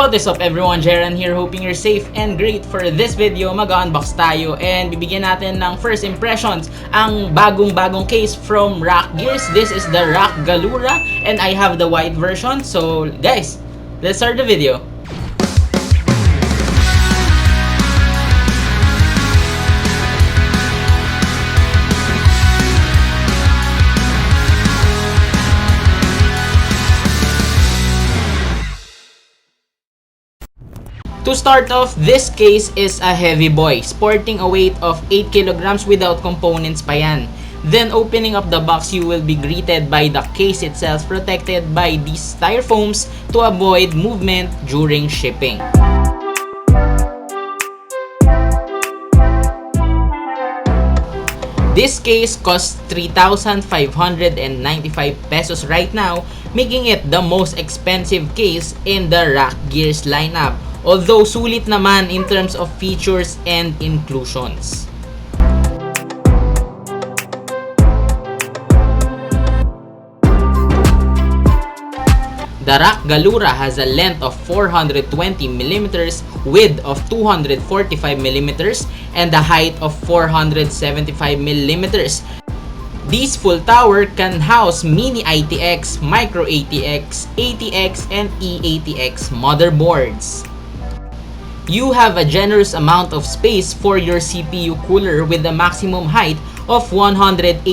What is up everyone, Jeran here, hoping you're safe and great. For this video, mag-unbox tayo and bibigyan natin ng first impressions ang bagong case from Rakk Gears. This is the Rakk Galura and I have the white version. So guys, let's start the video. To start off, this case is a heavy boy, sporting a weight of 8 kilograms without components pa yan. Then opening up the box, you will be greeted by the case itself protected by these styrofoams to avoid movement during shipping. This case costs 3,595 pesos right now, making it the most expensive case in the Rakk Gears lineup. Although sulit naman in terms of features and inclusions. The Rakk Galura has a length of 420mm, width of 245mm, and a height of 475mm. This full tower can house mini ITX, micro ATX, ATX, and eATX motherboards. You have a generous amount of space for your CPU cooler with a maximum height of 180mm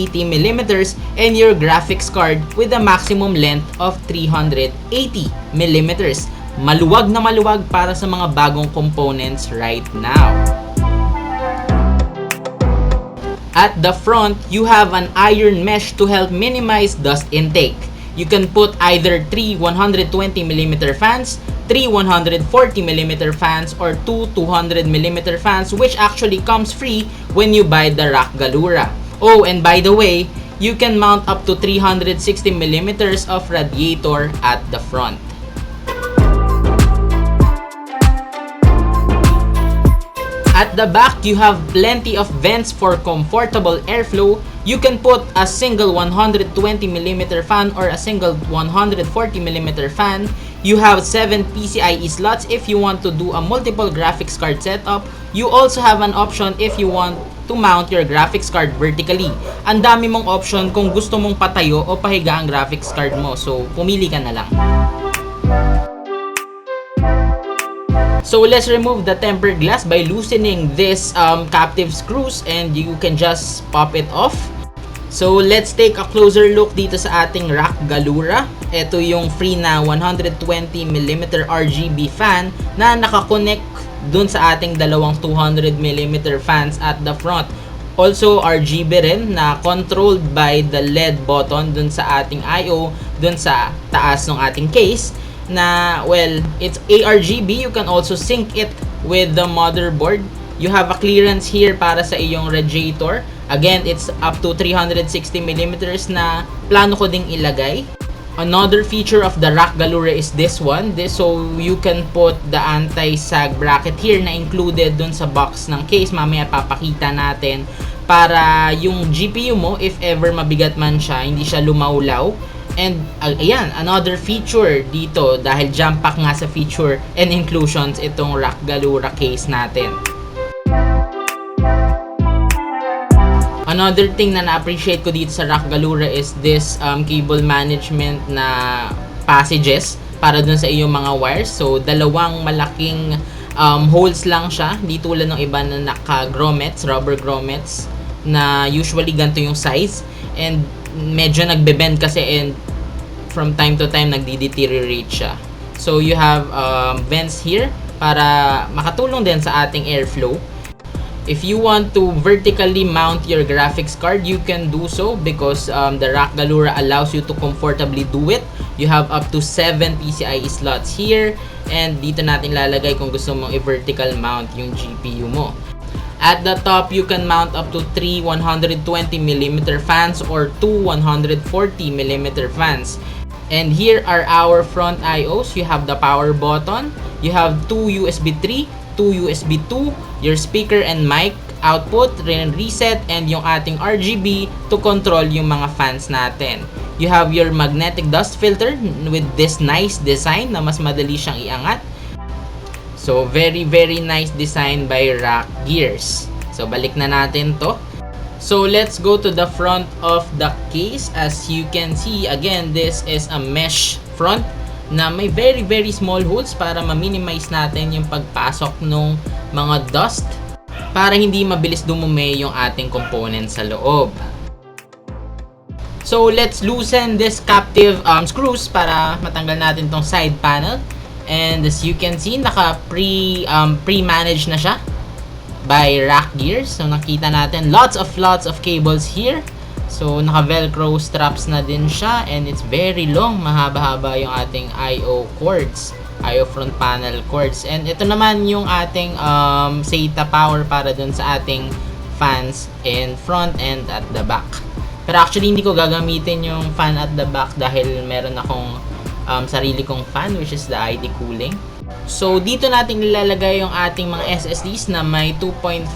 and your graphics card with a maximum length of 380mm. Maluwag na maluwag para sa mga bagong components right now. At the front, you have an iron mesh to help minimize dust intake. You can put either 3 120mm fans, 3 140mm fans, or 2 200mm fans, which actually comes free when you buy the Rakk Galura. Oh, and by the way, you can mount up to 360mm of radiator at the front. At the back, you have plenty of vents for comfortable airflow. You can put a single 120mm fan or a single 140mm fan. You have 7 PCIe slots if you want to do a multiple graphics card setup. You also have an option if you want to mount your graphics card vertically. Ang dami mong option kung gusto mong patayo o pahiga ang graphics card mo. So, pumili ka na lang. So let's remove the tempered glass by loosening this captive screws and you can just pop it off. So let's take a closer look dito sa ating Rakk Galura. Ito yung free na 120mm RGB fan na nakakonect dun sa ating dalawang 200mm fans at the front. Also RGB rin na controlled by the LED button dun sa ating I/O dun sa taas ng ating case. Na well, it's ARGB. You can also sync it with the motherboard. You have a clearance here para sa iyong radiator. Again, it's up to 360mm na plano ko ding ilagay. Another feature of the Rakk Galura is this one. So you can put the anti-sag bracket here na included dun sa box ng case. Mamaya papakita natin para yung GPU mo, if ever mabigat man siya, hindi siya lumawlaw. And ayan, another feature dito dahil jump pack nga sa feature and inclusions itong Rakk Galura case natin. Another thing na na-appreciate ko dito sa Rakk Galura is this cable management na passages para dun sa iyong mga wires. So dalawang malaking holes lang siya, di tulad ng iba na naka-grommets, rubber grommets na usually ganito yung size. And medyo nagbe-bend kasi and from time to time nagdi-deteriorate siya. So you have vents here para makatulong din sa ating airflow. If you want to vertically mount your graphics card, you can do so because the Rakk Galura allows you to comfortably do it. You have up to 7 PCIe slots here and dito natin lalagay kung gusto mong i-vertical mount yung GPU mo. At the top, you can mount up to 3 120mm fans or 2 140mm fans. And here are our front IOs. You have the power button, you have 2 USB 3, 2 USB 2, your speaker and mic output, reset, and yung ating RGB to control yung mga fans natin. You have your magnetic dust filter with this nice design na mas madali siyang iangat. So very nice design by Rakk Gears. So balik na natin to. So let's go to the front of the case. As you can see, again, this is a mesh front na may very small holes para ma-minimize natin yung pagpasok ng mga dust para hindi mabilis dumumi yung ating component sa loob. So let's loosen this captive screws para matanggal natin tong side panel. And as you can see, naka pre-manage na siya by Rakk Gears. So nakita natin lots of cables here. So naka velcro straps na din siya, and it's very long, mahaba-haba yung ating IO cords, IO front panel cords. And ito naman yung ating SATA power para dun sa ating fans in front and at the back. Pero actually hindi ko gagamitin yung fan at the back dahil meron akong sarili kong fan, which is the ID cooling. So dito natin ilalagay yung ating mga SSDs na may 2.5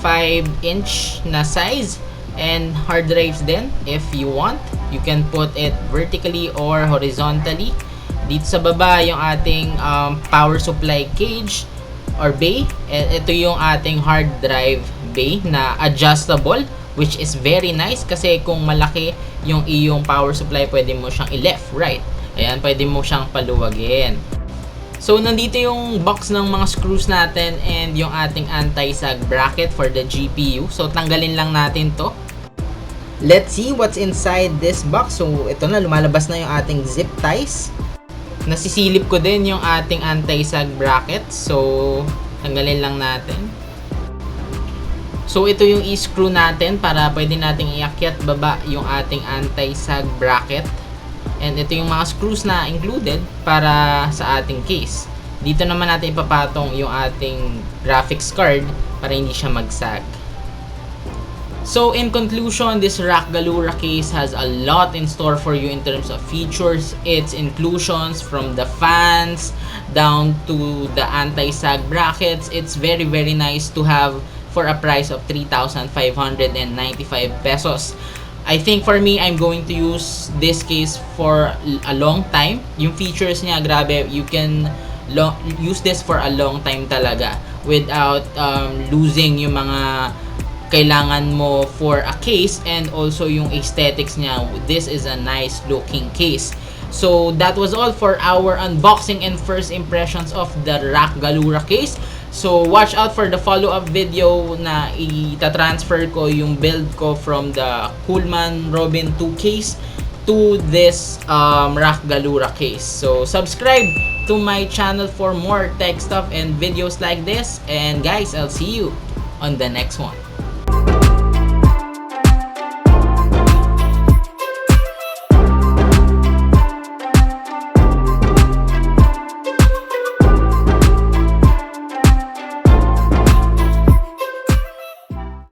inch na size, and hard drives din. If you want, you can put it vertically or horizontally. Dito sa baba yung ating power supply cage or bay. Ito yung ating hard drive bay na adjustable, which is very nice kasi kung malaki yung iyong power supply, pwede mo siyang i-left, right. Ayan, pwede mo siyang paluwagin. So, nandito yung box ng mga screws natin and yung ating anti-sag bracket for the GPU. So, tanggalin lang natin to. Let's see what's inside this box. So, ito na, lumalabas na yung ating zip ties. Nasisilip ko din yung ating anti-sag bracket. So, tanggalin lang natin. So, ito yung i-screw natin para pwede nating iakyat baba yung ating anti-sag bracket. And ito yung mga screws na included para sa ating case. Dito naman natin ipapatong yung ating graphics card para hindi siya magsag. So in conclusion, this Rakk Galura case has a lot in store for you in terms of features. Its inclusions from the fans down to the anti-sag brackets. It's very nice to have for a price of 3,595 pesos. I think for me, I'm going to use this case for a long time. Yung features niya, grabe, you can use this for a long time talaga without losing yung mga kailangan mo for a case, and also yung aesthetics niya. This is a nice looking case. So that was all for our unboxing and first impressions of the Rakk Galura case. So watch out for the follow-up video na ita-transfer ko yung build ko from the Coolman Robin 2 case to this Rakk Galura case. So subscribe to my channel for more tech stuff and videos like this. And guys, I'll see you on the next one.